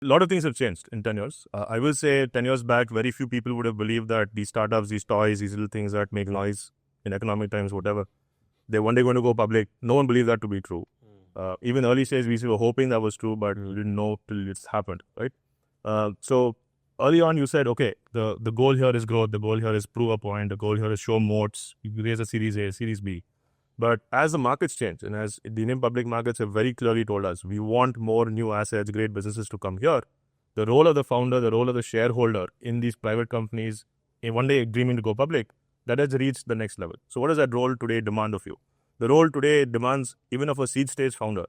A lot of things have changed in 10 years. I will say 10 years back, very few people would have believed that these startups, these toys, these little things that make noise in economic times, whatever, they're one day going to go public. No one believed that to be true. Even early stage VC were hoping that was true, but we didn't know till it's happened, right? So early on, you said, okay, the goal here is growth. The goal here is prove a point. The goal here is show moats. You raise a Series A, Series B. But as the markets change, and as the Indian public markets have very clearly told us, we want more new assets, great businesses to come here. The role of the founder, the role of the shareholder in these private companies, in one day dreaming to go public, that has reached the next level. So what does that role today demand of you? The role today demands even of a seed stage founder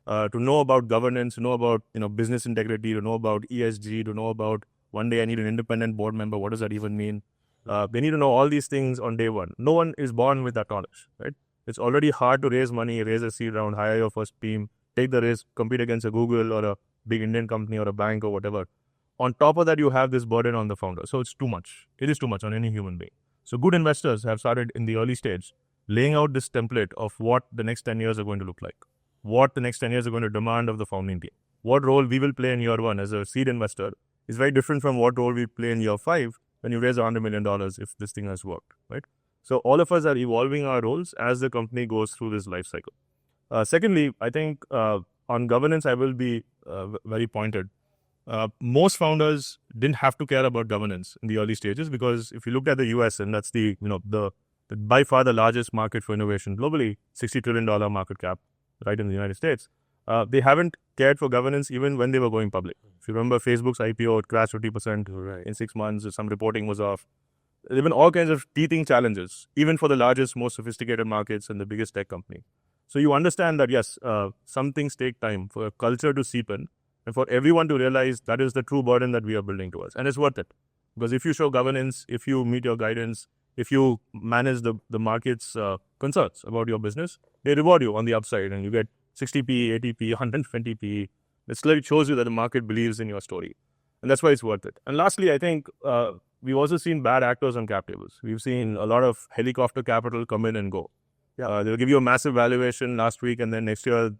to know about governance, to know about business integrity, to know about ESG, to know about one day I need an independent board member. What does that even mean? They need to know all these things on day one. No one is born with that knowledge, right? It's already hard to raise money, raise a seed round, hire your first team, take the risk, compete against a Google or a big Indian company or a bank or whatever. On top of that, you have this burden on the founder. So it's too much. It is too much on any human being. So good investors have started in the early stage laying out this template of what the next 10 years are going to look like, what the next 10 years are going to demand of the founding team. What role we will play in year one as a seed investor is very different from what role we play in year 5 when you raise $100 million if this thing has worked, right? So all of us are evolving our roles as the company goes through this life cycle. Secondly, I think on governance, I will be very pointed. Most founders didn't have to care about governance in the early stages because if you looked at the US, and that's the by far the largest market for innovation globally, $60 trillion market cap, right, in the United States, they haven't cared for governance even when they were going public. If you remember Facebook's IPO, it crashed 50% in 6 months. Some reporting was off. There have been all kinds of teething challenges, even for the largest, most sophisticated markets and the biggest tech company. So you understand that, yes, some things take time for a culture to seep in and for everyone to realize that is the true burden that we are building towards. And it's worth it. Because if you show governance, if you meet your guidance, if you manage the market's concerns about your business, they reward you on the upside and you get 60p, 80p, 120p. It clearly shows you that the market believes in your story. And that's why it's worth it. And lastly, I think we've also seen bad actors on cap tables. We've seen a lot of helicopter capital come in and go. Yeah. They'll give you a massive valuation last week and then next year,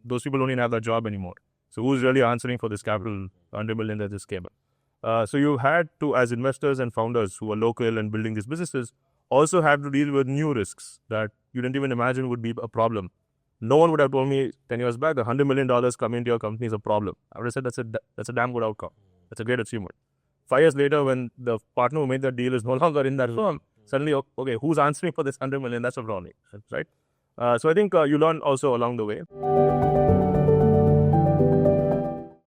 those people don't even have that job anymore. So who's really answering for this capital, 100 million that just came in? So you had to, as investors and founders who are local and building these businesses, also have to deal with new risks that you didn't even imagine would be a problem. No one would have told me 10 years back that $100 million coming into your company is a problem. I would have said that's a damn good outcome. That's a great achievement. 5 years later, when the partner who made that deal is no longer in that firm, suddenly, okay, who's answering for this 100 million? That's a problem, right? So I think you learn also along the way.